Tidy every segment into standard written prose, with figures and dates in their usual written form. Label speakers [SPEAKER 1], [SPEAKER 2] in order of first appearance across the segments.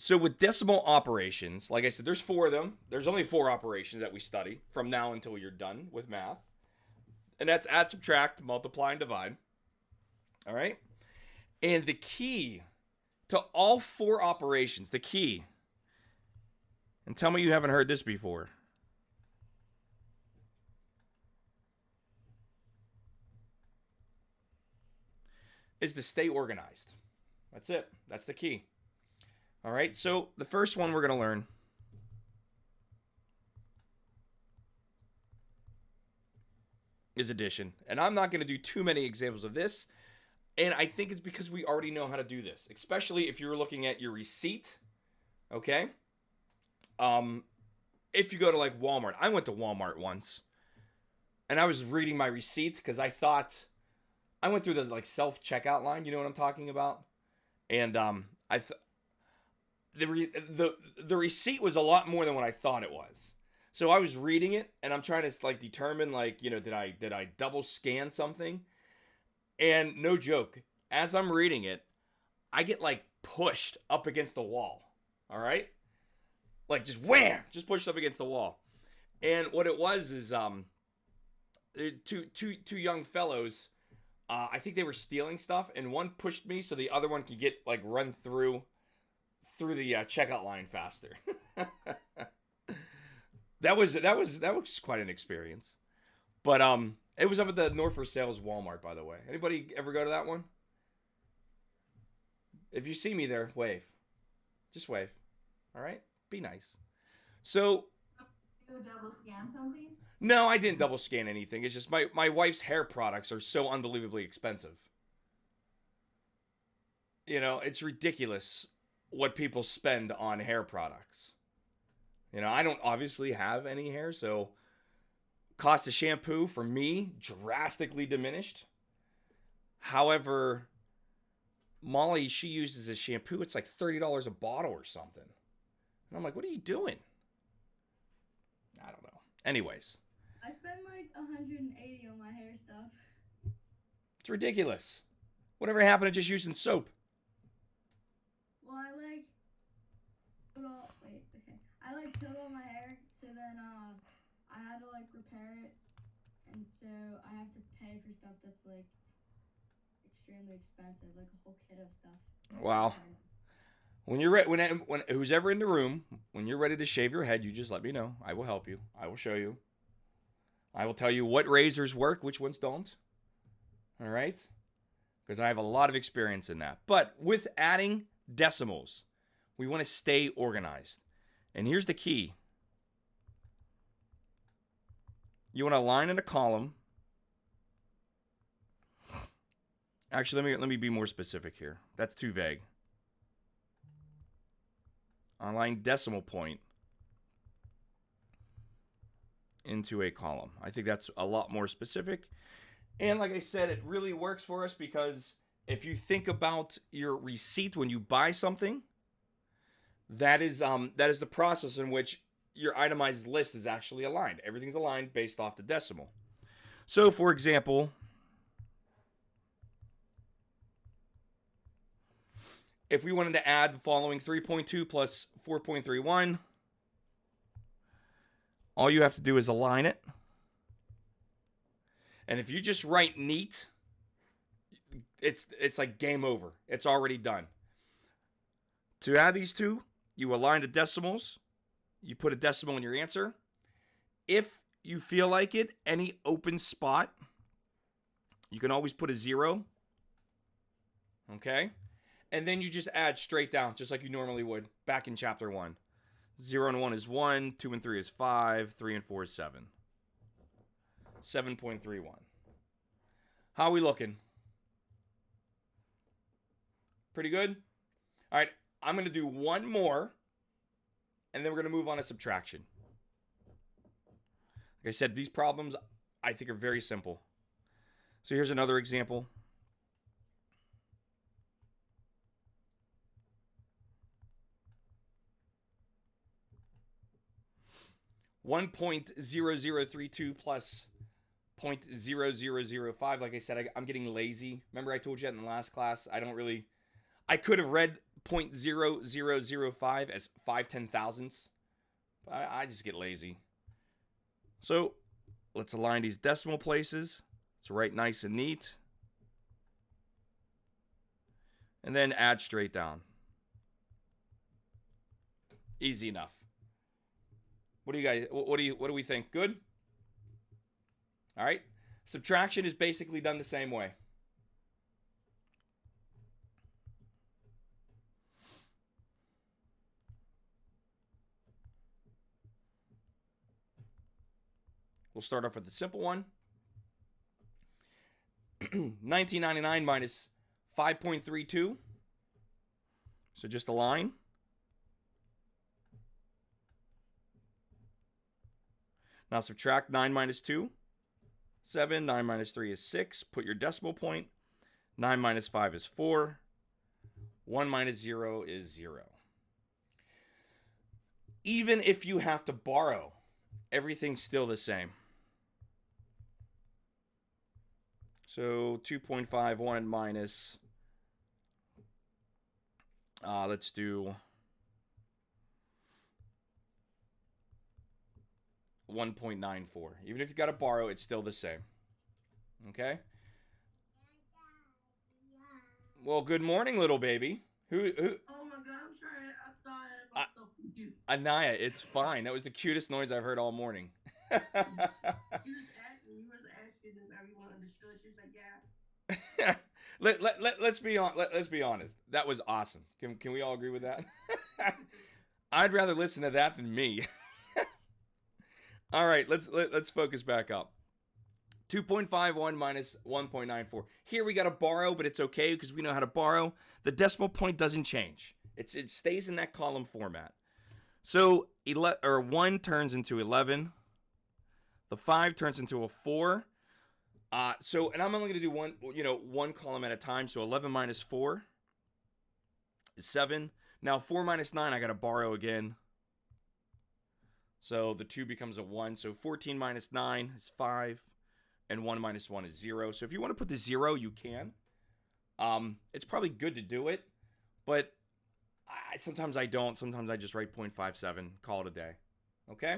[SPEAKER 1] So with decimal operations, like I said, there's four of them. There's only four operations that we study from now until you're done with math. And that's add, subtract, multiply, and divide. All right? And the key to all four operations, the key, and tell me you haven't heard this before, is to stay organized. That's it. That's the key. All right, so the first one we're going to learn is addition. And I'm not going to do too many examples of this. And I think it's because we already know how to do this, especially if you're looking at your receipt. Okay? If you go to like Walmart, I went to Walmart once and I was reading my receipt because I thought I went through the like self checkout line. You know what I'm talking about? And the receipt was a lot more than what I thought it was. So I was reading it and I'm trying to like determine like, you know, did I double scan something? And no joke, as I'm reading it, I get like pushed up against the wall. All right? Like just wham, just pushed up against the wall. And what it was is two young fellows, I think they were stealing stuff, and one pushed me so the other one could get like run through the checkout line faster. that was quite an experience. But it was up at the North for Sales Walmart, by the way. Anybody ever go to that one? If you see me there, wave. Just wave. All right? Be nice. So
[SPEAKER 2] You double scan something?
[SPEAKER 1] no, I didn't double scan anything. It's just my wife's hair products are so unbelievably expensive. You know, it's ridiculous what people spend on hair products. You know, I don't obviously have any hair, so cost of shampoo for me drastically diminished. However, Molly, she uses a shampoo. It's like $30 a bottle or something. And I'm like, what are you doing? I don't know. Anyways,
[SPEAKER 2] I spend like 180 on my hair stuff.
[SPEAKER 1] it's ridiculous. Whatever happened to just using soap?
[SPEAKER 2] Well, I like I like peeled all my hair, so then I had to like repair it, and so I have to pay for stuff that's like extremely expensive, like a whole kit of stuff.
[SPEAKER 1] Wow. When you're ready, when who's ever in the room, when you're ready to shave your head, you just let me know. I will help you. I will show you. I will tell you what razors work, which ones don't. All right? Because I have a lot of experience in that. But with adding decimals, we want to stay organized. And here's the key. You want to align in a column. Actually, let me be more specific here. That's too vague. Align decimal point into a column. I think that's a lot more specific. And like I said, it really works for us because if you think about your receipt when you buy something, that is the process in which your itemized list is actually aligned. Everything's aligned based off the decimal. So, for example, if we wanted to add the following 3.2 plus 4.31, all you have to do is align it. And if you just write neat, it's like game over. It's already done. To add these two, you align the decimals. You put a decimal in your answer. If you feel like it, any open spot, you can always put a 0. Okay? And then you just add straight down, just like you normally would back in chapter 1. 0 and 1 is 1, 2 and 3 is 5, 3 and 4 is 7. 7.31. How are we looking? Pretty good? All right, I'm going to do one more, and then we're going to move on to subtraction. Like I said, these problems I think are very simple. So here's another example. 1.0032 plus 0.0005. Like I said, I'm getting lazy. Remember I told you that in the last class? I could have read .0005 as 5/10,000ths. I just get lazy. So let's align these decimal places. Let's write nice and neat. And then add straight down. Easy enough. What do you guys what do we think? Good? All right. Subtraction is basically done the same way. We'll start off with the simple one. 1999 minus 5.32. So just a line. Now subtract 9 minus 2. 7. 9 minus 3 is 6. Put your decimal point. 9 minus 5 is 4. 1 minus 0 is 0. Even if you have to borrow, everything's still the same. So 2.51 minus, let's do 1.94. Even if you got to borrow, it's still the same. Okay? Well, good morning, little baby. Who?
[SPEAKER 3] Oh my God, I'm sorry. I thought I had my stuff with you.
[SPEAKER 1] Anaya, it's fine. That was the cutest noise I've heard all morning.
[SPEAKER 3] You was asking if everyone understood. She's like, yeah.
[SPEAKER 1] Let's be honest. That was awesome. Can we all agree with that? I'd rather listen to that than me. All right, let's focus back up. 2.51 minus 1.94. Here we got to borrow, but it's okay because we know how to borrow. The decimal point doesn't change. It stays in that column format. So 1 turns into 11. The 5 turns into a 4. And I'm only going to do one column at a time. So 11 minus 4 is 7. Now 4 minus 9, I got to borrow again. So the 2 becomes a 1. So 14 minus 9 is 5. And 1 minus 1 is 0. So if you want to put the 0, you can. It's probably good to do it. But sometimes I don't. Sometimes I just write 0.57, call it a day. Okay?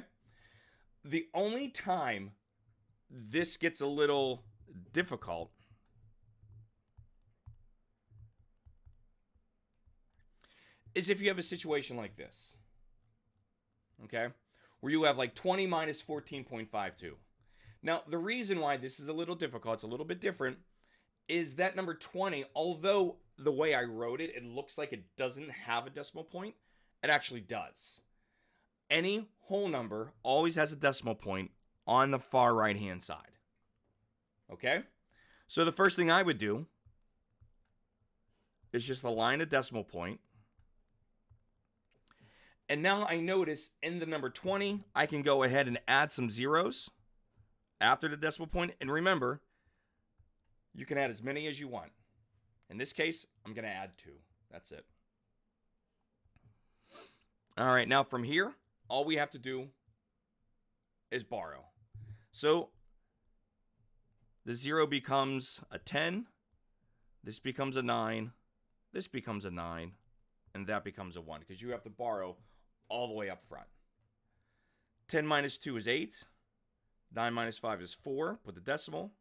[SPEAKER 1] The only time this gets a little difficult is if you have a situation like this. Okay? Where you have like 20 minus 14.52. Now, the reason why this is a little difficult, it's a little bit different, is that number 20, although the way I wrote it, it looks like it doesn't have a decimal point, it actually does. Any whole number always has a decimal point on the far right-hand side. Okay? So the first thing I would do is just align a decimal point. And now I notice in the number 20, I can go ahead and add some zeros after the decimal point. And remember, you can add as many as you want. In this case, I'm going to add 2. That's it. All right, now from here, all we have to do is borrow. So the 0 becomes a 10. This becomes a 9. This becomes a 9. And that becomes a 1 because you have to borrow all the way up front. 10 minus 2 is 8. 9 minus 5 is 4. Put the decimal.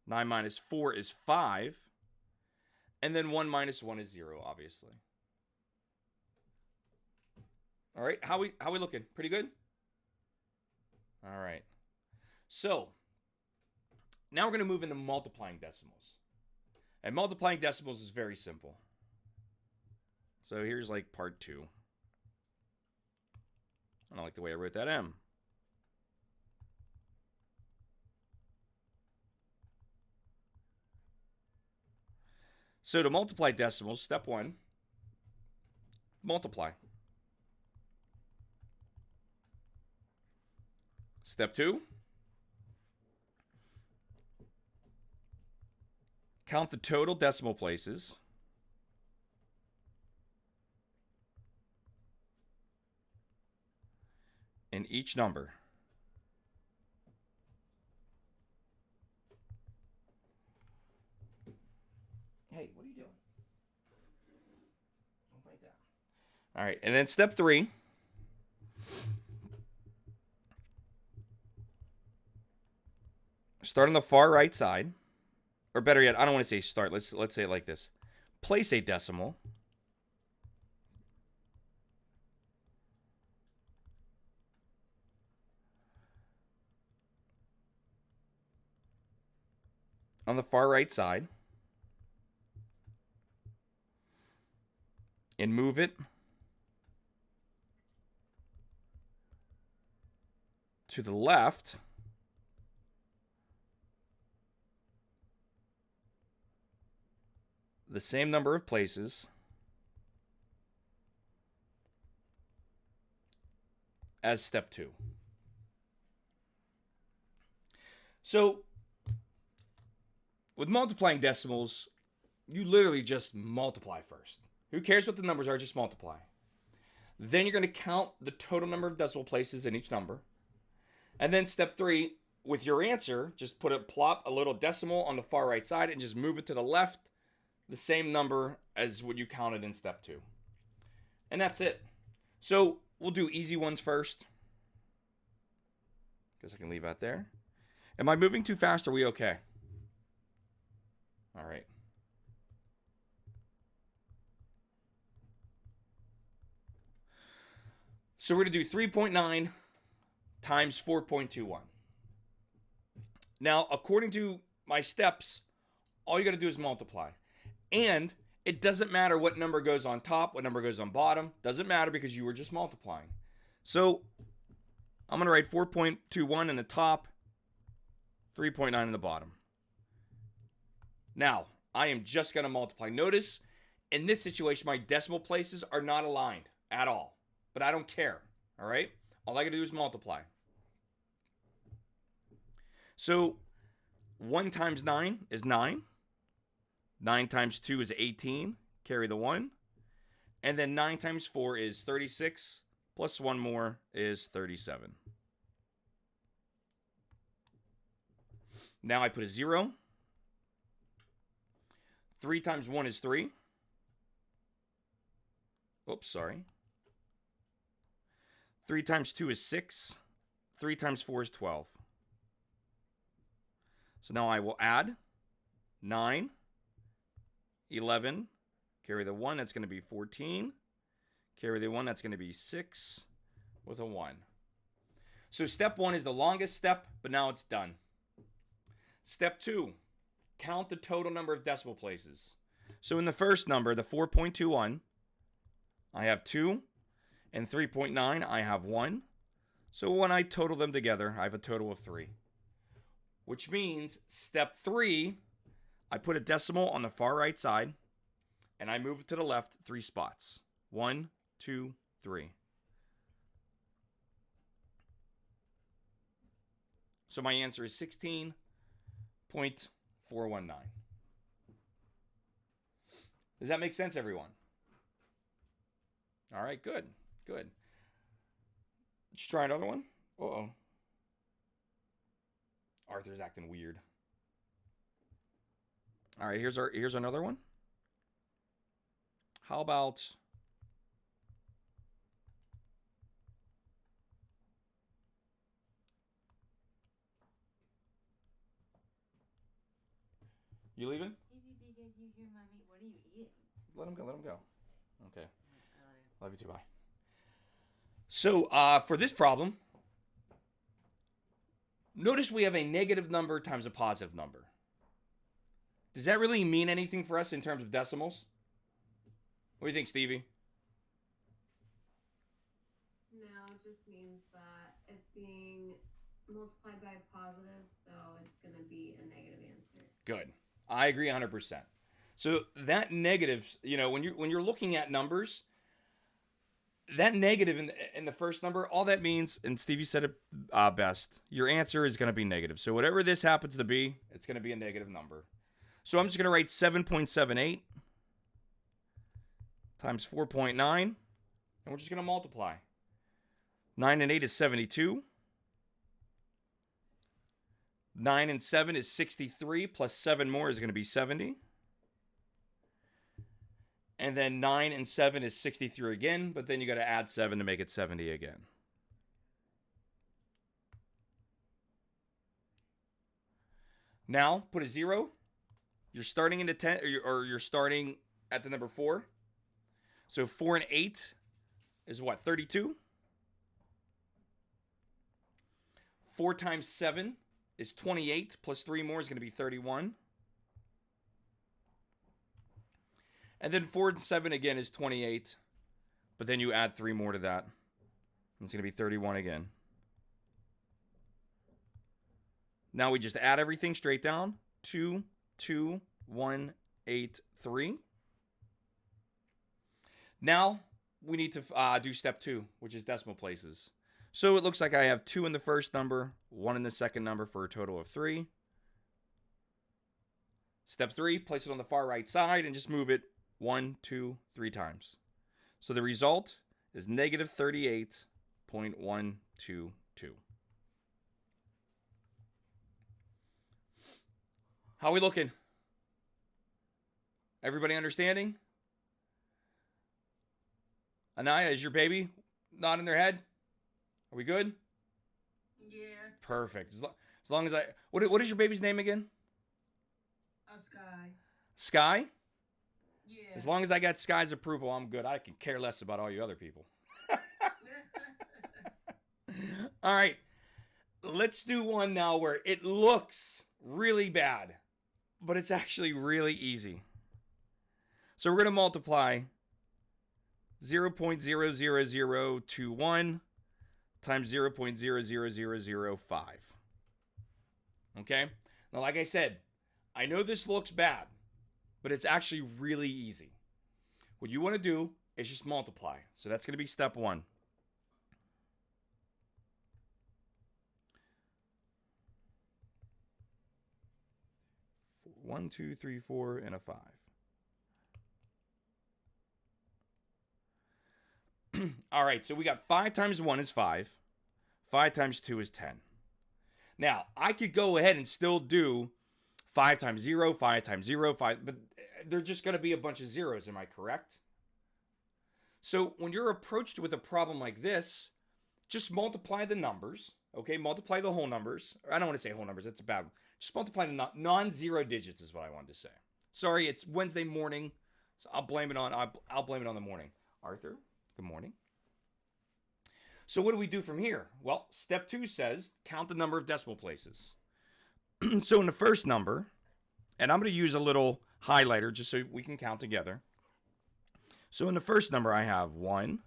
[SPEAKER 1] 9 minus 4 is 5. And then 1 minus 1 is 0, obviously. All right, how we looking? Pretty good? All right. So, now we're going to move into multiplying decimals. And multiplying decimals is very simple. So here's like part 2. I don't like the way I wrote that M. So to multiply decimals, step 1, multiply. Step 2, count the total decimal places. In each number. Hey, what are you doing? like that. All right, and then step 3. Start on the far right side. Or better yet, I don't want to say start. Let's say it like this. Place a decimal. On the far right side. And move it to the left the same number of places as step 2. So, with multiplying decimals, you literally just multiply first. Who cares what the numbers are? Just multiply. Then you're going to count the total number of decimal places in each number. And then step 3, with your answer, just plop a little decimal on the far right side and just move it to the left, the same number as what you counted in step 2. And that's it. So we'll do easy ones first. Guess I can leave that there. Am I moving too fast? Are we okay? All right. So we're going to do 3.9 times 4.21. Now, according to my steps, all you got to do is multiply. And it doesn't matter what number goes on top, what number goes on bottom. Doesn't matter because you were just multiplying. So I'm going to write 4.21 in the top, 3.9 in the bottom. Now, I am just going to multiply. Notice, in this situation, my decimal places are not aligned at all. But I don't care, all right? All I got to do is multiply. So 1 times 9 is 9. 9 times 2 is 18. Carry the 1. And then 9 times 4 is 36. Plus 1 more is 37. Now I put a 0. 3 times 1 is 3. Oops, sorry. 3 times 2 is 6. 3 times 4 is 12. So now I will add 9, 11, carry the 1, that's going to be 14. Carry the 1, that's going to be 6 with a 1. So step 1 is the longest step, but now it's done. Step 2, count the total number of decimal places. So in the first number, the 4.21, I have 2. And 3.9, I have 1. So when I total them together, I have a total of 3. Which means step 3, I put a decimal on the far right side, and I move it to the left 3 spots. 1, 2, 3. So my answer is 16.419. Does that make sense, everyone? All right, good. Good. Let's try another one. Uh-oh. Arthur's acting weird. All right, here's another one. How about you leaving?
[SPEAKER 4] Because you hear mommy, what are you eating?
[SPEAKER 1] Let him go. Okay.
[SPEAKER 4] I love you.
[SPEAKER 1] Love you too. Bye. So for this problem, notice we have a negative number times a positive number. Does that really mean anything for us in terms of decimals? What do you think, Stevie?
[SPEAKER 5] No, it just means that it's being multiplied by a positive, so it's going to be a negative answer.
[SPEAKER 1] Good. I agree 100%. So that negative, when you're looking at numbers, that negative in the first number, all that means, and Stevie said it best, your answer is going to be negative. So whatever this happens to be, it's going to be a negative number. So I'm just going to write 7.78 times 4.9, and we're just going to multiply. 9 and 8 is 72. 9 and 7 is 63, plus 7 more is going to be 70. And then 9 and 7 is 63 again, but then you got to add 7 to make it 70 again. Now, put a 0. You're starting into 10, or you're starting at the number 4. So 4 and 8 is what, 32? 4 times 7 is 28, plus 3 more is going to be 31. And then 4 and 7 again is 28. But then you add 3 more to that. And it's going to be 31 again. Now we just add everything straight down. 2, 2, 1, 8, 3. Now we need to do step 2, which is decimal places. So it looks like I have 2 in the first number, 1 in the second number for a total of 3. Step 3, place it on the far right side and just move it 1, 2, 3 times. So the result is negative 38.122. How are we looking? Everybody understanding? Anaya, is your baby nodding their head? Are we good?
[SPEAKER 3] Yeah.
[SPEAKER 1] Perfect. As long as I... What is your baby's name again?
[SPEAKER 3] Sky.
[SPEAKER 1] Sky?
[SPEAKER 3] Yeah.
[SPEAKER 1] As long as I got Sky's approval, I'm good. I can care less about all you other people. All right. Let's do one now where it looks really bad, but it's actually really easy. So we're going to multiply 0.00021 times 0.00005. Okay? Now, like I said, I know this looks bad, but it's actually really easy. What you want to do is just multiply. So that's going to be step 1. One, 2, 3, 4, and a 5. All right, so we got 5 times 1 is 5. 5 times 2 is 10. Now, I could go ahead and still do 5 times 0, 5 times 0, 5, but they're just going to be a bunch of zeros, am I correct? So when you're approached with a problem like this, just multiply the numbers, okay? Multiply the whole numbers. I don't want to say whole numbers, that's a bad one. Just multiply the non-zero digits is what I wanted to say. Sorry, it's Wednesday morning, so I'll blame it on the morning. Arthur, good morning. So what do we do from here? Well, step 2 says count the number of decimal places. So in the first number, and I'm going to use a little highlighter just so we can count together. So in the first number, I have 1,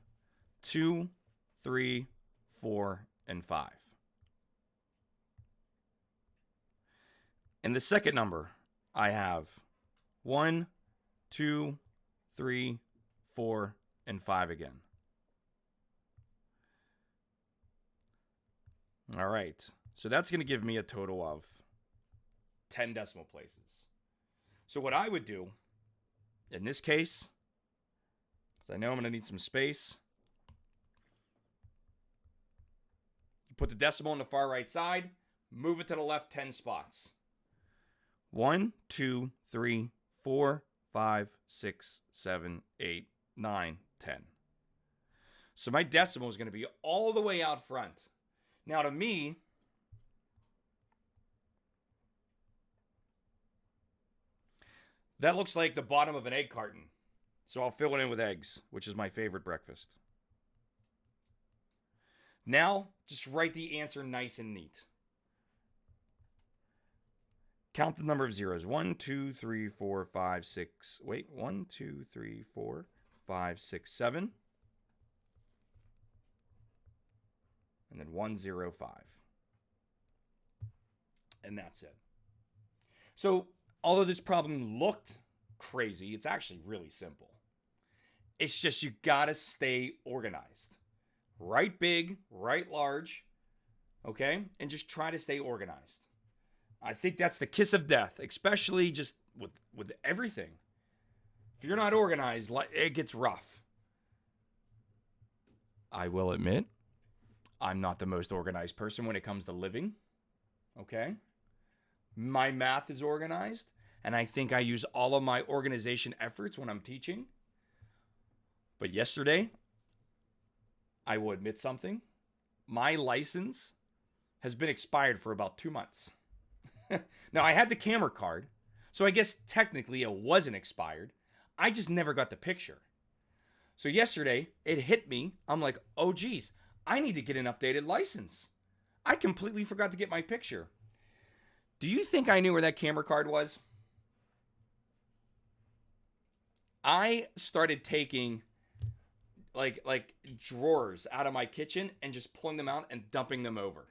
[SPEAKER 1] 2, 3, 4, and 5. In the second number, I have 1, 2, 3, 4, and 5 again. All right, so that's going to give me a total of 10 decimal places. So what I would do, in this case, because I know I'm going to need some space, you put the decimal on the far right side, move it to the left 10 spots. 1, 2, 3, 4, 5, 6, 7, 8, 9, 10. So my decimal is going to be all the way out front. Now to me, that looks like the bottom of an egg carton. So I'll fill it in with eggs, which is my favorite breakfast. Now, just write the answer nice and neat. Count the number of zeros. 1, 2, 3, 4, 5, 6. Wait, 1, 2, 3, 4, 5, 6, 7. And then 1, 0, 5. And that's it. So, although this problem looked crazy, it's actually really simple. It's just you gotta stay organized. Write big, write large, okay? And just try to stay organized. I think that's the kiss of death, especially just with everything. If you're not organized, it gets rough. I will admit, I'm not the most organized person when it comes to living, okay? My math is organized, and I think I use all of my organization efforts when I'm teaching. But yesterday, I will admit something. My license has been expired for about 2 months. Now, I had the camera card, so I guess technically it wasn't expired. I just never got the picture. So yesterday, it hit me. I'm like, oh, geez, I need to get an updated license. I completely forgot to get my picture. Do you think I knew where that camera card was? I started taking like drawers out of my kitchen and just pulling them out and dumping them over.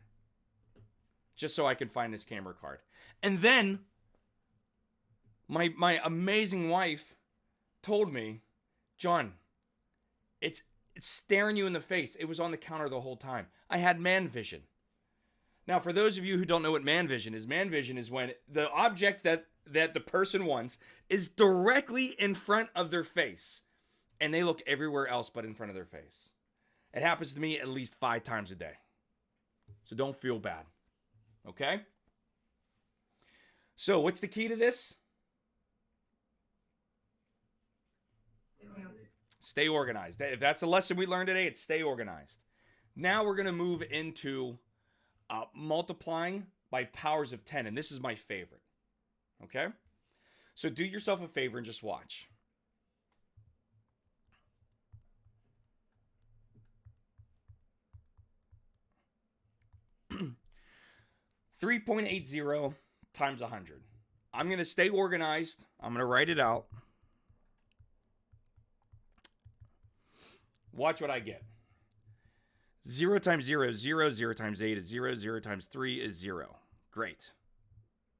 [SPEAKER 1] Just so I could find this camera card. And then my amazing wife told me, John, it's staring you in the face. It was on the counter the whole time. I had man vision. Now, for those of you who don't know what man vision is when the object that the person wants is directly in front of their face, and they look everywhere else but in front of their face. It happens to me at least 5 times a day. So don't feel bad. Okay? So what's the key to this? Stay organized. If that's a lesson we learned today, it's stay organized. Now we're going to move into multiplying by powers of 10. And this is my favorite. Okay? So do yourself a favor and just watch. $3.80 times 100. I'm going to stay organized. I'm going to write it out. Watch what I get. 0 times 0 is 0. 0 times 8 is 0. 0 times 3 is 0. Great.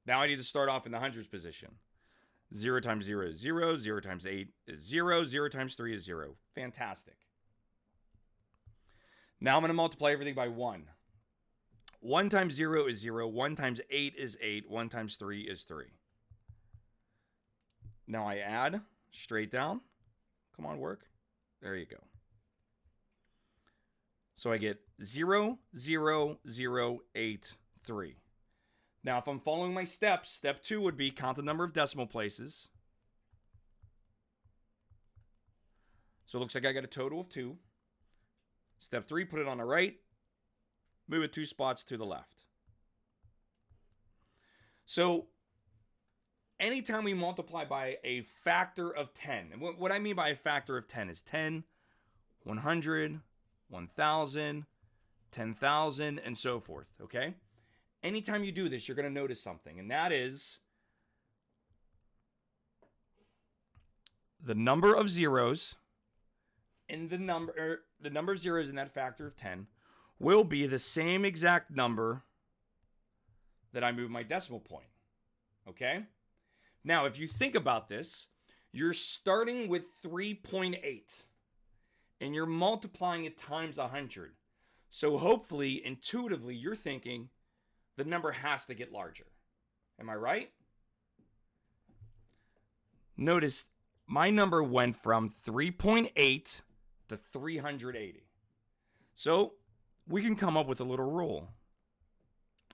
[SPEAKER 1] Now I need to start off in the hundreds position. 0 times 0 is 0. 0 times 8 is 0. 0 times 3 is 0. Fantastic. Now I'm going to multiply everything by 1. 1 times 0 is 0. 1 times 8 is 8. 1 times 3 is 3. Now I add straight down. Come on, work. There you go. So I get 0, 0, 0, 8, 3. Now, if I'm following my steps, step 2 would be count the number of decimal places. So it looks like I got a total of 2. Step 3, put it on the right. Move it 2 spots to the left. So anytime we multiply by a factor of 10, and what I mean by a factor of 10 is 10, 100, 1,000, 10,000, and so forth, okay? Anytime you do this, you're going to notice something, and that is the number of zeros in the number of zeros in that factor of 10 will be the same exact number that I move my decimal point, okay? Now, if you think about this, you're starting with 3.8, and you're multiplying it times 100. So hopefully, intuitively, you're thinking the number has to get larger. Am I right? Notice my number went from 3.8 to 380. So we can come up with a little rule.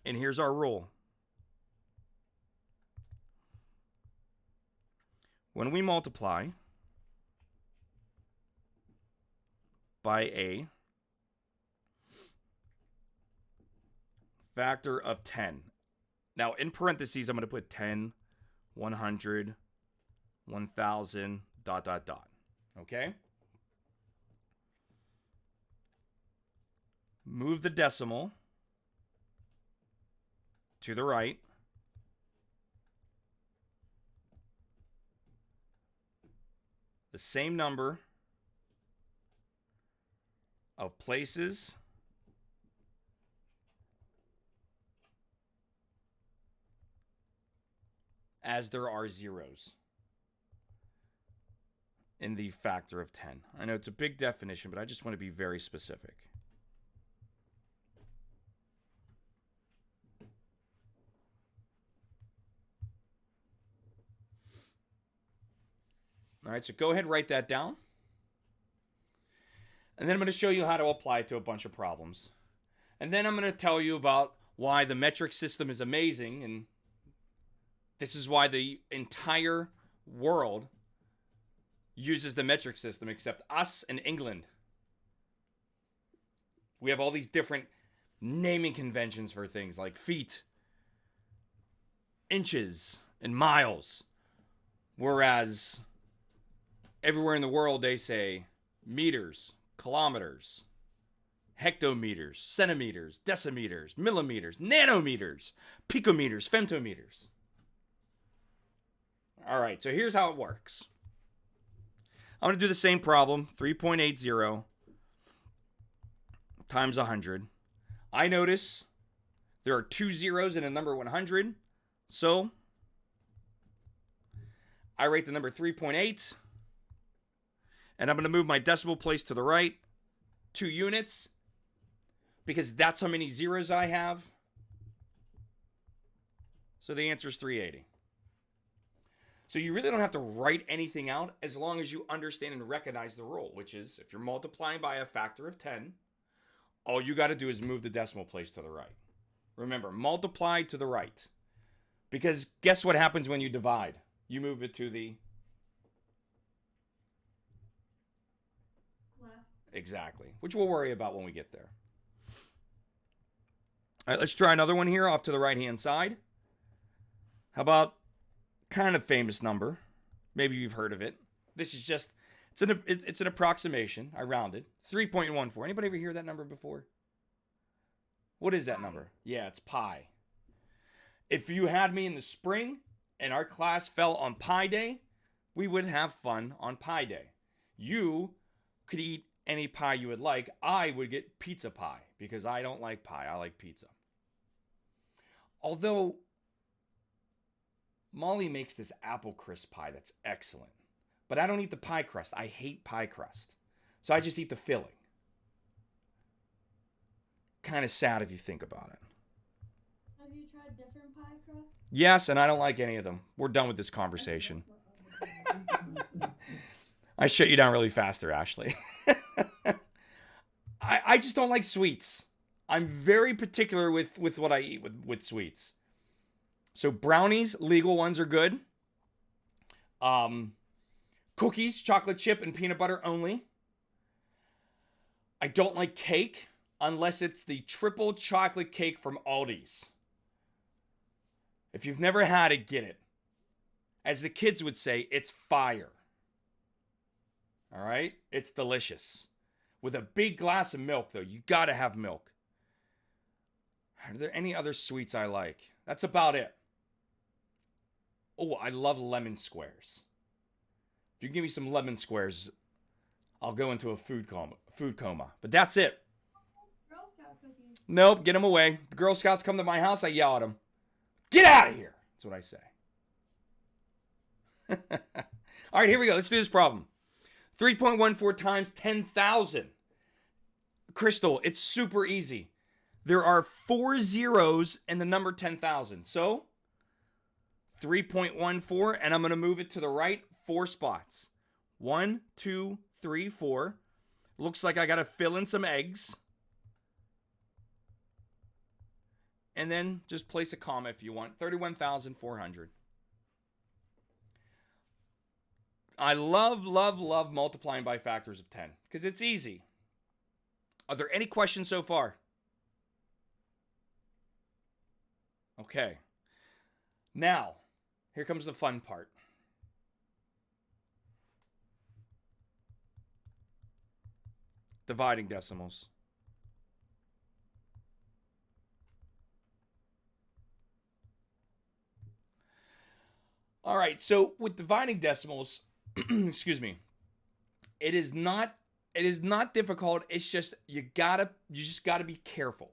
[SPEAKER 1] And here's our rule. When we multiply by a factor of 10. Now, in parentheses, I'm going to put 10, 100, 1,000, ... Okay? Move the decimal to the right. The same number of places as there are zeros in the factor of 10. I know it's a big definition, but I just want to be very specific. All right, so go ahead and write that down. And then I'm going to show you how to apply it to a bunch of problems. And then I'm going to tell you about why the metric system is amazing, and this is why the entire world uses the metric system except us and England. We have all these different naming conventions for things like feet, inches, and miles. Whereas everywhere in the world they say meters, kilometers, hectometers, centimeters, decimeters, millimeters, nanometers, picometers, femtometers. All right, so here's how it works. I'm going to do the same problem, 3.80 times 100. I notice there are 2 zeros in a number 100, so I rate the number 3.8, and I'm going to move my decimal place to the right 2 units, because that's how many zeros I have. So the answer is 380. So you really don't have to write anything out as long as you understand and recognize the rule, which is if you're multiplying by a factor of 10, all you got to do is move the decimal place to the right. Remember, multiply to the right. Because guess what happens when you divide? You move it to the
[SPEAKER 5] Left.
[SPEAKER 1] exactly, which we'll worry about when we get there. All right, let's try another one here off to the right-hand side. How about kind of famous number? Maybe you've heard of it. This is just, it's an approximation. I rounded. 3.14. Anybody ever hear that number before? What is that number? Yeah, it's pi. If you had me in the spring and our class fell on Pi Day, we would have fun on Pi Day. You could eat any pie you would like. I would get pizza pie because I don't like pie. I like pizza. Although Molly makes this apple crisp pie that's excellent. But I don't eat the pie crust. I hate pie crust. So I just eat the filling. Kind of sad if you think about it.
[SPEAKER 2] Have you tried different pie crust?
[SPEAKER 1] Yes, and I don't like any of them. We're done with this conversation. I shut you down really fast there, Ashley. I just don't like sweets. I'm very particular with what I eat with sweets. So brownies, legal ones are good. Cookies, chocolate chip, and peanut butter only. I don't like cake unless it's the triple chocolate cake from Aldi's. If you've never had it, get it. As the kids would say, it's fire. All right? It's delicious. With a big glass of milk, though. You gotta have milk. Are there any other sweets I like? That's about it. Oh, I love lemon squares. If you give me some lemon squares, I'll go into a food coma. But that's it.
[SPEAKER 2] Girl Scout cookies.
[SPEAKER 1] Nope, get them away. The Girl Scouts come to my house, I yell at them. Get out of here! That's what I say. All right, here we go. Let's do this problem. 3.14 times 10,000. Crystal, it's super easy. There are 4 zeros in the number 10,000. So, 3.14, and I'm going to move it to the right 4 spots. 1, 2, 3, 4. Looks like I got to fill in some eggs. And then just place a comma if you want. 31,400. I love multiplying by factors of 10 because it's easy. Are there any questions so far? Okay. Now, here comes the fun part. Dividing decimals. All right, so with dividing decimals, excuse me, it is not difficult. It's just you just gotta be careful.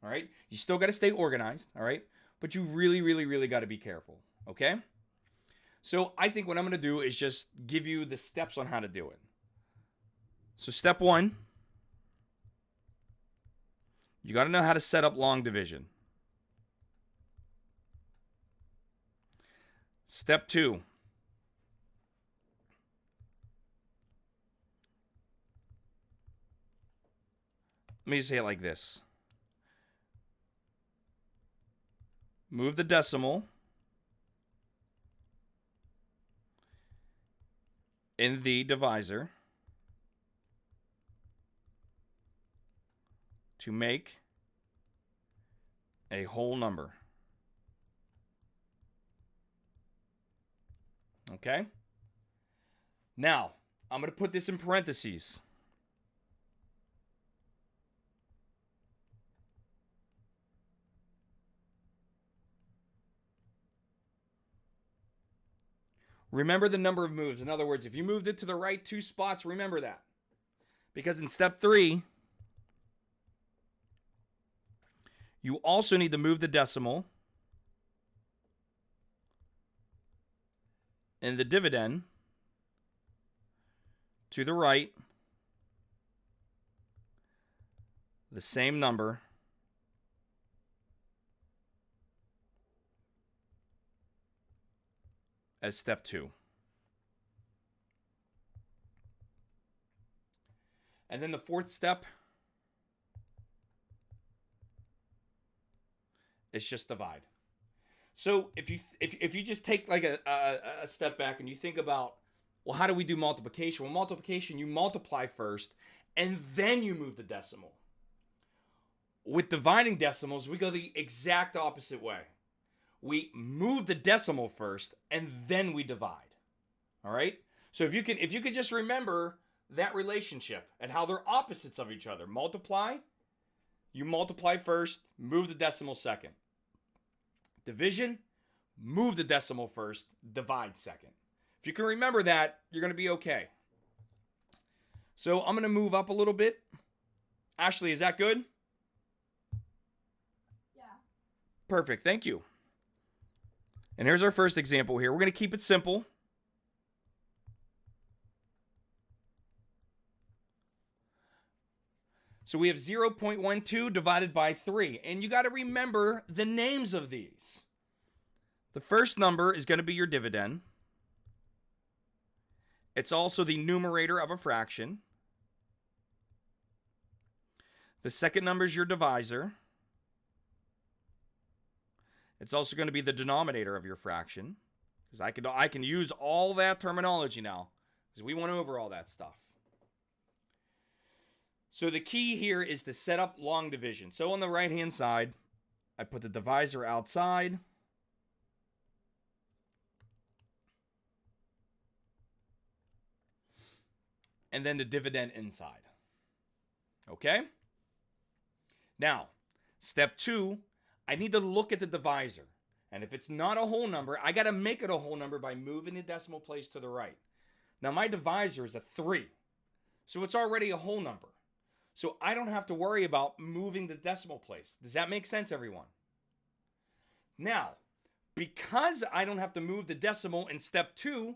[SPEAKER 1] All right, you still gotta stay organized. All right, but you really gotta be careful. Okay. So I think what I'm gonna do is just give you the steps on how to do it. So step 1, you gotta know how to set up long division. Step 2. Let me say it like this. Move the decimal in the divisor to make a whole number. Okay? Now, I'm going to put this in parentheses. Remember the number of moves. In other words, if you moved it to the right 2 spots, remember that. Because in step 3, you also need to move the decimal in the dividend to the right the same number as step 2. And then the 4th step is just divide. So if you just take like a step back and you think about, well, how do we do multiplication? Well, multiplication, you multiply first and then you move the decimal. With dividing decimals, we go the exact opposite way. We move the decimal first and then we divide. All right? So if you can just remember that relationship and how they're opposites of each other. Multiply, you multiply first, move the decimal second. Division, move the decimal first, divide second. If you can remember that, you're going to be okay. So I'm going to move up a little bit. Ashley, is that good?
[SPEAKER 2] Yeah.
[SPEAKER 1] Perfect. Thank you. And here's our first example here. We're going to keep it simple. So we have 0.12 divided by 3. And you got to remember the names of these. The first number is going to be your dividend. It's also the numerator of a fraction. The second number is your divisor. It's also going to be the denominator of your fraction. Because I can use all that terminology now. Because we went over all that stuff. So the key here is to set up long division. So on the right-hand side, I put the divisor outside. And then the dividend inside. Okay? Now, step 2, I need to look at the divisor. And if it's not a whole number, I got to make it a whole number by moving the decimal place to the right. Now, my divisor is a 3. So it's already a whole number. So I don't have to worry about moving the decimal place. Does that make sense, everyone? Now, because I don't have to move the decimal in step 2,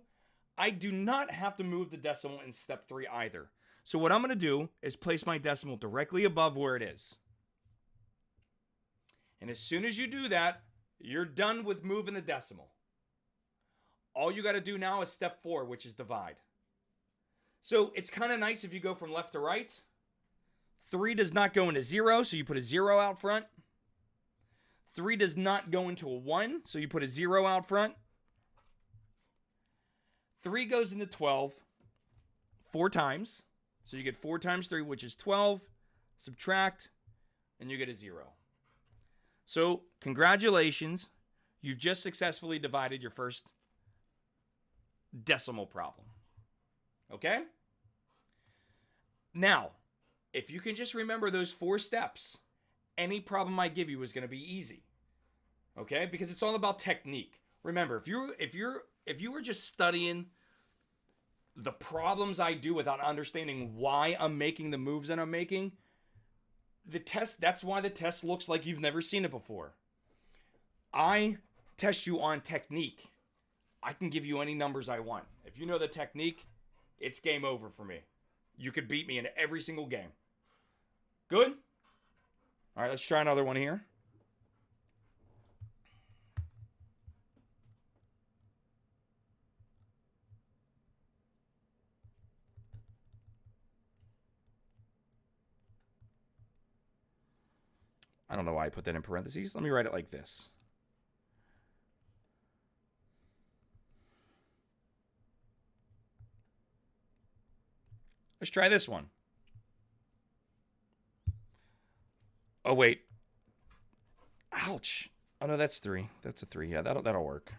[SPEAKER 1] I do not have to move the decimal in step 3 either. So what I'm going to do is place my decimal directly above where it is. And as soon as you do that, you're done with moving the decimal. All you got to do now is step 4, which is divide. So it's kind of nice if you go from left to right. 3 does not go into 0, so you put a 0 out front. 3 does not go into a 1, so you put a 0 out front. 3 goes into 12 4 times. So you get 4 times 3, which is 12. Subtract, and you get a 0. So, congratulations. You've just successfully divided your first decimal problem. Okay? Now, if you can just remember those 4 steps, any problem I give you is going to be easy. Okay? Because it's all about technique. Remember, if you were just studying the problems I do without understanding why I'm making the moves that I'm making, that's why the test looks like you've never seen it before. I test you on technique. I can give you any numbers I want. If you know the technique, it's game over for me. You could beat me in every single game. Good? All right, let's try another one here. I don't know why I put that in parentheses. Let me write it like this. Let's try this one. Oh, wait. Ouch. Oh, no, that's 3. That's a 3. Yeah, that'll work.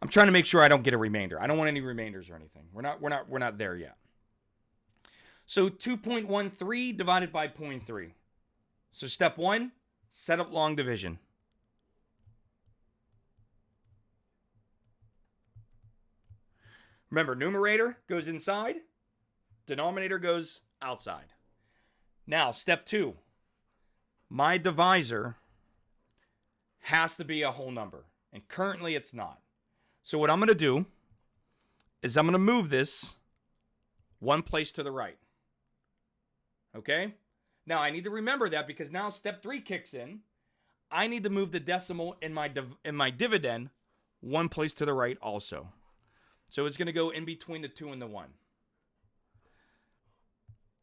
[SPEAKER 1] I'm trying to make sure I don't get a remainder. I don't want any remainders or anything. We're not there yet. So 2.13 divided by 0.3. So step 1, set up long division. Remember, numerator goes inside, denominator goes outside. Now, step 2. My divisor has to be a whole number, and currently it's not. So what I'm going to do is I'm going to move this one place to the right. Okay? Now, I need to remember that because now step 3 kicks in. I need to move the decimal in my dividend one place to the right also. So it's going to go in between the 2 and the 1.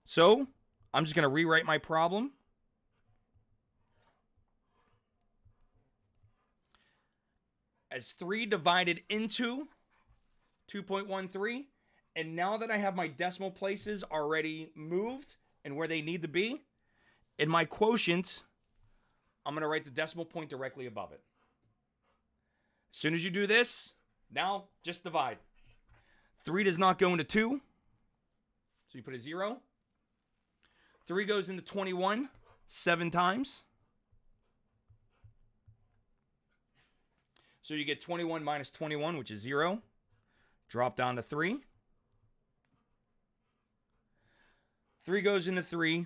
[SPEAKER 1] So I'm just going to rewrite my problem. As 3 divided into 2.13. And now that I have my decimal places already moved and where they need to be, in my quotient, I'm going to write the decimal point directly above it. As soon as you do this, now just divide. 3 does not go into 2, so you put a 0. 3 goes into 21 7 times. So you get 21 minus 21, which is 0. Drop down to 3. 3 goes into 3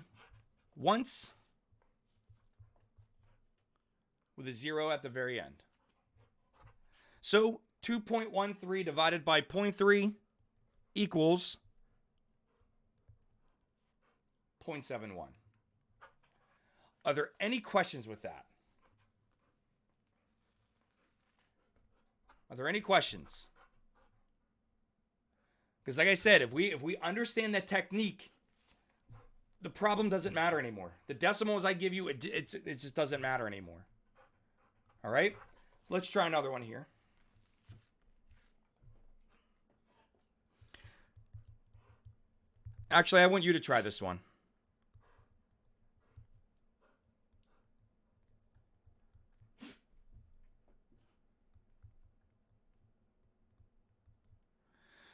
[SPEAKER 1] once, with a 0 at the very end. So 2.13 divided by 0.3 equals 0.71. Are there any questions with that? Are there any questions? Because like I said, if we understand that technique, the problem doesn't matter anymore. The decimals I give you, it just doesn't matter anymore. All right? So let's try another one here. Actually, I want you to try this one.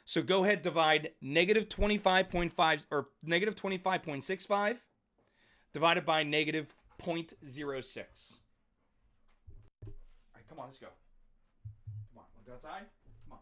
[SPEAKER 1] So go ahead, divide negative 25.5 or negative 25.65 divided by negative 0.06. All right, come on, let's go. Come on, let's go outside. Come on.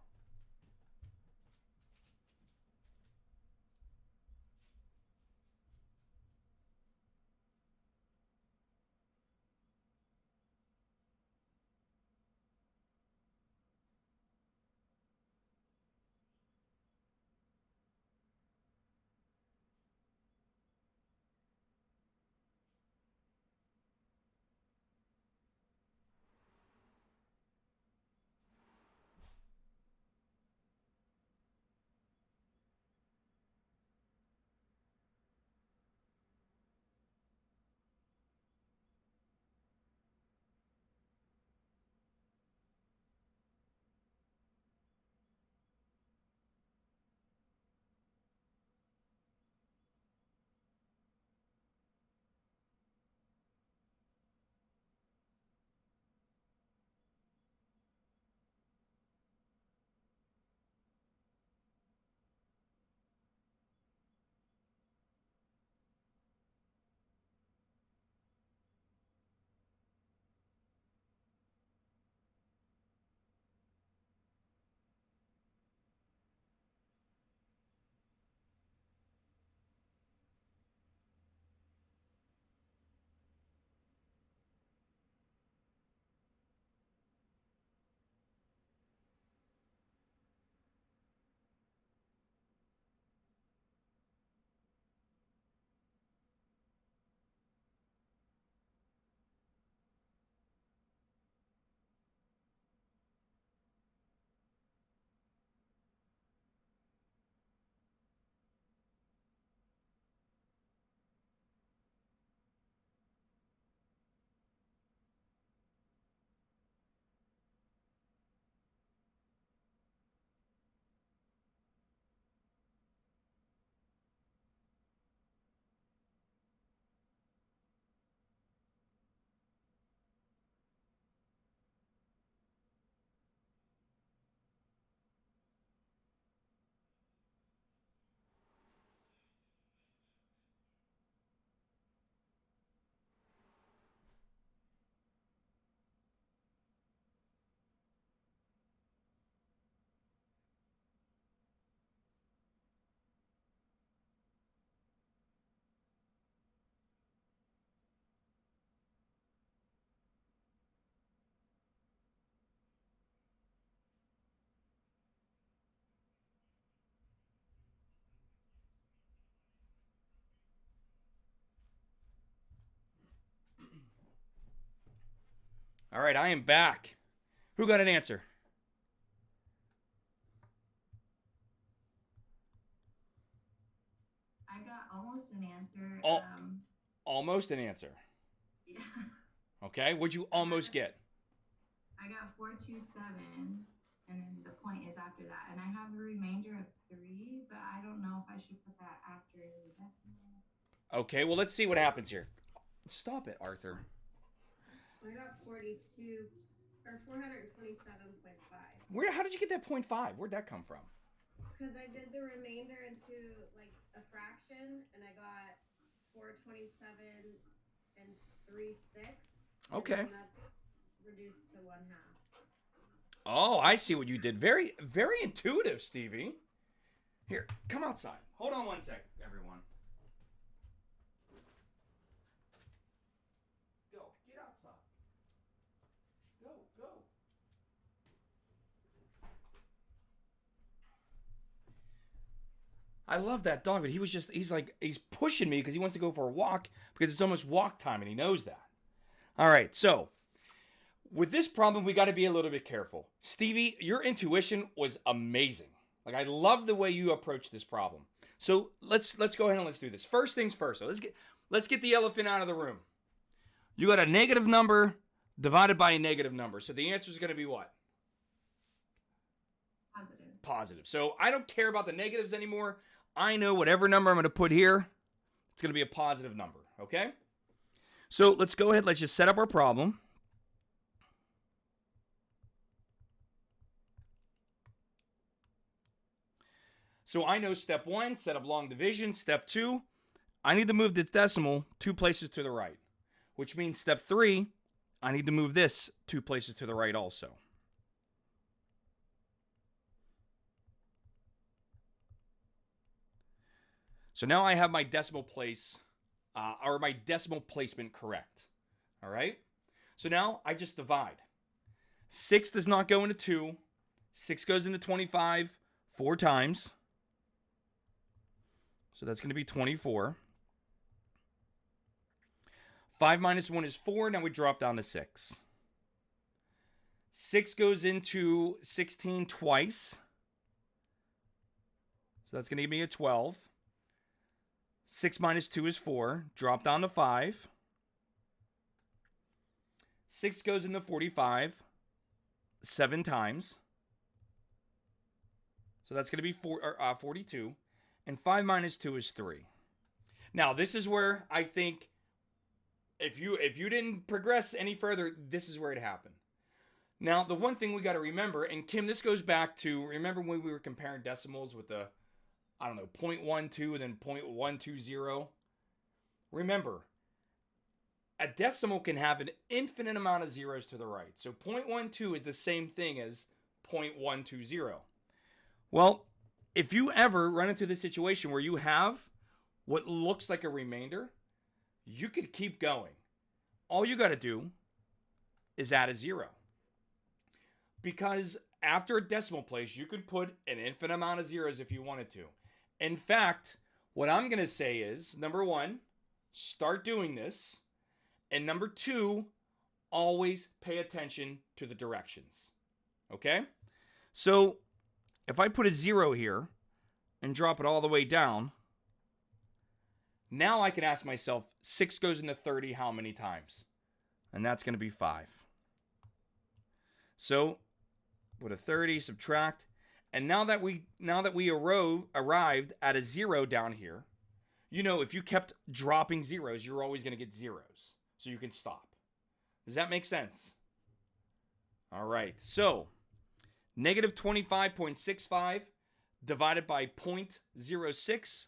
[SPEAKER 1] All right, I am back. Who got an answer?
[SPEAKER 6] I got almost an answer.
[SPEAKER 1] Oh. Almost an answer.
[SPEAKER 6] Yeah.
[SPEAKER 1] Okay, what'd you almost get?
[SPEAKER 6] I got 427, and then the point is after that. And I have a remainder of 3, but I don't know if I should put that after the decimal.
[SPEAKER 1] Okay, well, let's see what happens here. Stop it, Arthur.
[SPEAKER 5] I got 42 or 427.5.
[SPEAKER 1] How did you get that 0.5? Where'd that come from?
[SPEAKER 5] Because I did the remainder into like a fraction, and I got 427 and 3/6.
[SPEAKER 1] Okay.
[SPEAKER 5] And that's reduced to 1/2.
[SPEAKER 1] Oh, I see what you did. Very, very intuitive, Stevie. Here, come outside. Hold on one sec, everyone. Go, get outside. Go, go. I love that dog, but he's pushing me because he wants to go for a walk because it's almost walk time and he knows that. All right, so with this problem, we got to be a little bit careful. Stevie, your intuition was amazing. Like, I love the way you approached this problem. So let's go ahead and let's do this. First things first. So let's get the elephant out of the room. You got a negative number divided by a negative number. So the answer is going to be what?
[SPEAKER 6] Positive.
[SPEAKER 1] Positive. So I don't care about the negatives anymore. I know whatever number I'm going to put here, it's going to be a positive number. Okay? So let's go ahead. Let's just set up our problem. So I know step 1, set up long division. Step 2, I need to move this decimal 2 places to the right, which means step 3, I need to move this 2 places to the right also. So now I have my decimal place, or my decimal placement correct. All right? So now I just divide. 6 does not go into 2. 6 goes into 25 4 times. So that's going to be 24. 5 minus 1 is 4. Now we drop down to 6. 6 goes into 16 twice. So that's going to give me a 12. 6 minus 2 is 4. Drop down to 5. 6 goes into 45 7 times. So that's going to be 42. And 5 minus 2 is 3. Now, this is where I think if you didn't progress any further, this is where it happened. Now, the one thing we got to remember, and Kim, this goes back to, remember when we were comparing decimals with the, 0.12 and then 0.120? Remember, a decimal can have an infinite amount of zeros to the right. So 0.12 is the same thing as 0.120. Well, if you ever run into the situation where you have what looks like a remainder, you could keep going. All you got to do is add a 0. Because after a decimal place, you could put an infinite amount of zeros if you wanted to. In fact, what I'm going to say is, number 1, start doing this. And number 2, always pay attention to the directions. Okay? So if I put a 0 here and drop it all the way down, now I can ask myself, 6 goes into 30 how many times? And that's going to be 5. So put a 30, subtract. And now that we arrived at a 0 down here, if you kept dropping zeros, you're always going to get zeros. So you can stop. Does that make sense? All right. So negative 25.65 divided by 0.06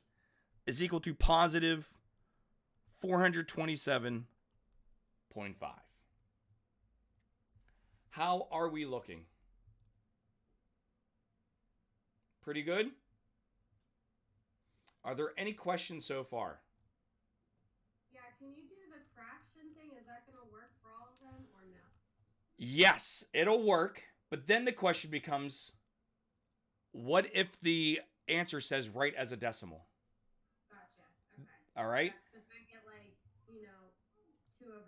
[SPEAKER 1] is equal to positive 427.5. How are we looking? Pretty good? Are there any questions so far?
[SPEAKER 5] Yeah, can you do the fraction thing? Is that going to work for all of them or no?
[SPEAKER 1] Yes, it'll work. But then the question becomes, what if the answer says right as a decimal?
[SPEAKER 5] Gotcha. Okay.
[SPEAKER 1] All right?
[SPEAKER 5] If I get 2/7 or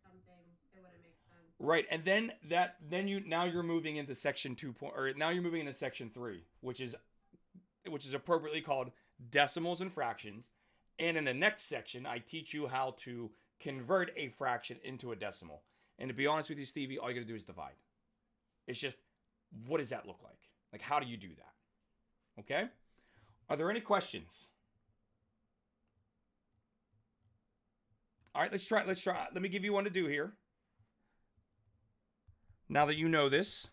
[SPEAKER 5] something, it wouldn't make sense.
[SPEAKER 1] Right, and then now you're moving into section 2 or now you're moving into section 3, which is appropriately called decimals and fractions. And in the next section, I teach you how to convert a fraction into a decimal. And to be honest with you, Stevie, all you got to do is divide. It's just, what does that look like? Like, how do you do that? Okay? Are there any questions? All right, let's try. Let me give you one to do here. Now that you know this.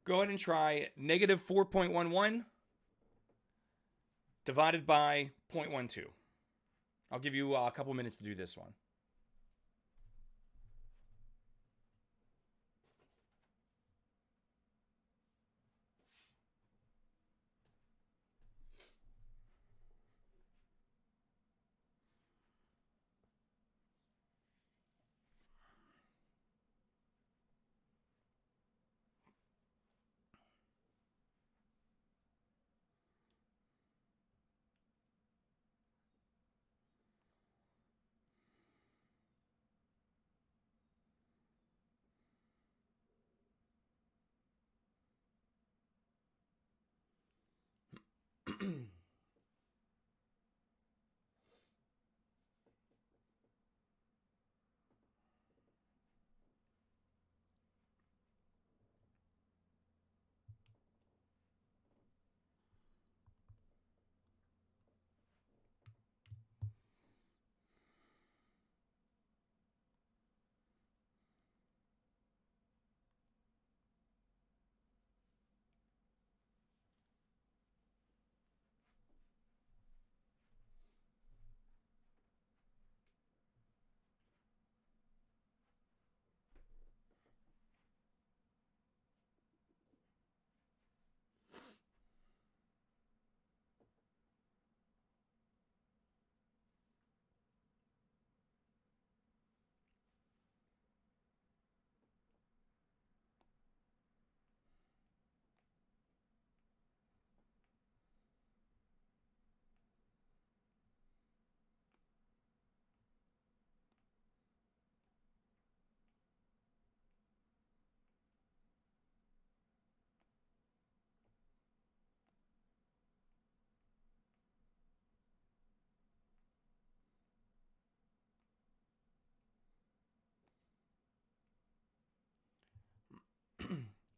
[SPEAKER 1] Go ahead and try negative 4.11 divided by 0.12. I'll give you a couple minutes to do this one.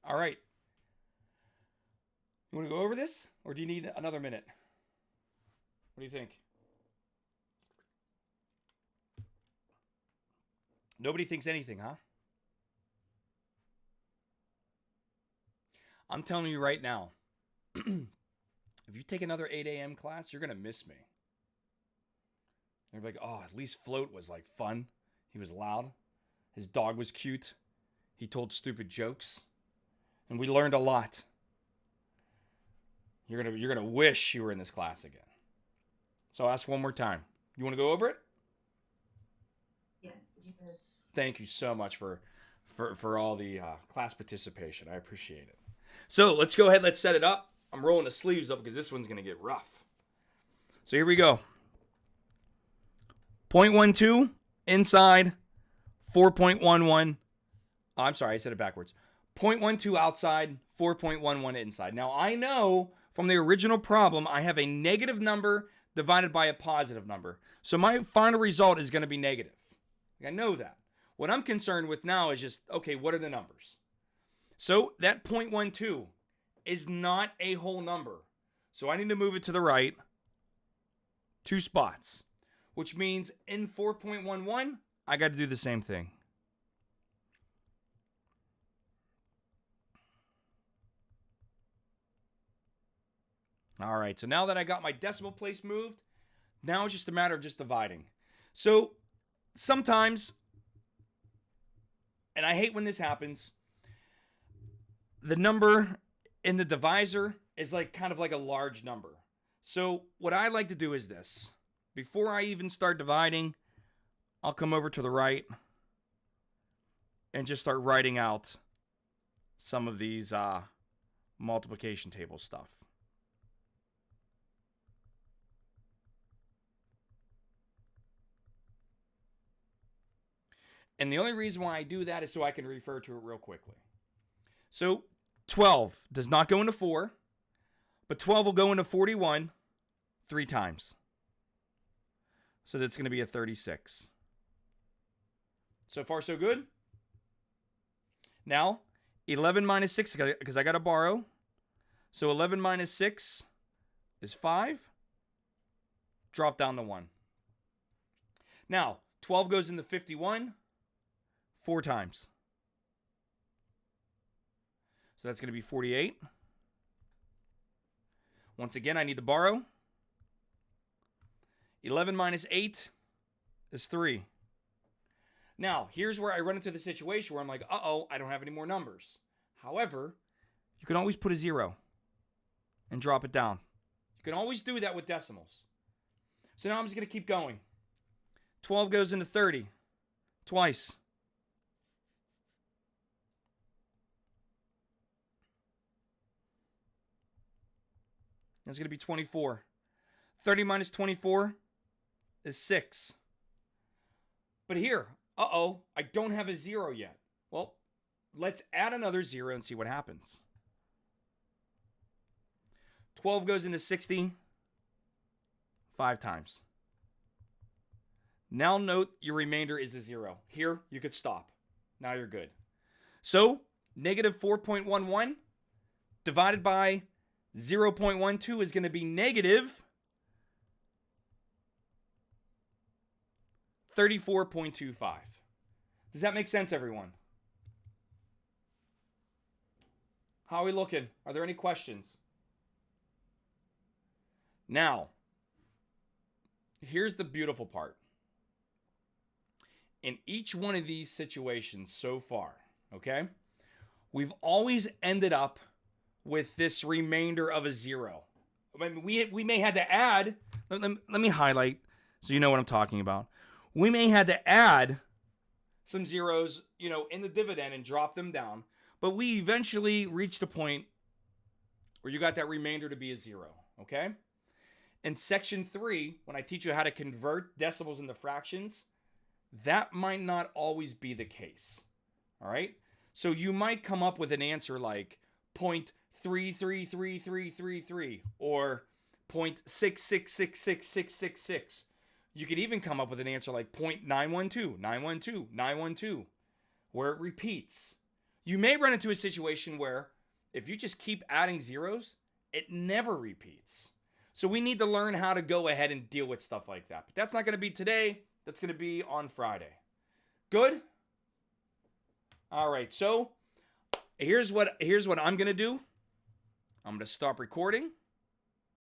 [SPEAKER 1] All right. You want to go over this, or do you need another minute? What do you think? Nobody thinks anything, huh? I'm telling you right now, if you take another 8 a.m. class, you're going to miss me. You're like, oh, at least Float was like fun. He was loud. His dog was cute. He told stupid jokes. And we learned a lot. You're gonna wish you were in this class again. So I'll ask one more time. You want to go over it?
[SPEAKER 6] Yes.
[SPEAKER 1] Thank you so much for all the class participation. I appreciate it. So let's go ahead. Let's set it up. I'm rolling the sleeves up because this one's gonna get rough. So here we go. 0.12 inside 4.11. Oh, I'm sorry, I said it backwards. 0.12 outside, 4.11 inside. Now, I know from the original problem, I have a negative number divided by a positive number. So my final result is going to be negative. I know that. What I'm concerned with now is just, okay, what are the numbers? So that 0.12 is not a whole number. So I need to move it to the right 2 spots, which means in 4.11, I got to do the same thing. All right, so now that I got my decimal place moved, now it's just a matter of just dividing. So sometimes, and I hate when this happens, the number in the divisor is like kind of like a large number. So what I like to do is this. Before I even start dividing, I'll come over to the right and just start writing out some of these multiplication table stuff. And the only reason why I do that is so I can refer to it real quickly. So 12 does not go into 4, but 12 will go into 41 3 times. So that's going to be a 36. So far, so good. Now, 11 minus 6, because I got to borrow. So 11 minus 6 is 5. Drop down to 1. Now, 12 goes into 51 4 times. So that's going to be 48. Once again, I need to borrow. 11 minus 8 is 3. Now, here's where I run into the situation where I'm like, uh-oh, I don't have any more numbers. However, you can always put a 0 and drop it down. You can always do that with decimals. So now I'm just going to keep going. 12 goes into 30 twice. That's going to be 24. 30 minus 24 is 6. But here, uh-oh, I don't have a 0 yet. Well, let's add another 0 and see what happens. 12 goes into 60 5 times. Now note your remainder is a 0. Here, you could stop. Now you're good. So, negative 4.11 divided by 0.12 is going to be negative 34.25. Does that make sense, everyone? How are we looking? Are there any questions? Now, here's the beautiful part. In each one of these situations so far, okay, we've always ended up with this remainder of a 0. I mean, we may have to add, let me highlight so you know what I'm talking about. We may have to add some zeros, in the dividend and drop them down, but we eventually reached a point where you got that remainder to be a 0, okay? In section 3, when I teach you how to convert decimals into fractions, that might not always be the case, all right? So you might come up with an answer like 0.3333333 or 0.6666666. You could even come up with an answer like 0.912, where it repeats. You may run into a situation where if you just keep adding zeros, it never repeats. So we need to learn how to go ahead and deal with stuff like that. But that's not going to be today. That's going to be on Friday. Good? All right. So here's what I'm going to do. I'm going to stop recording.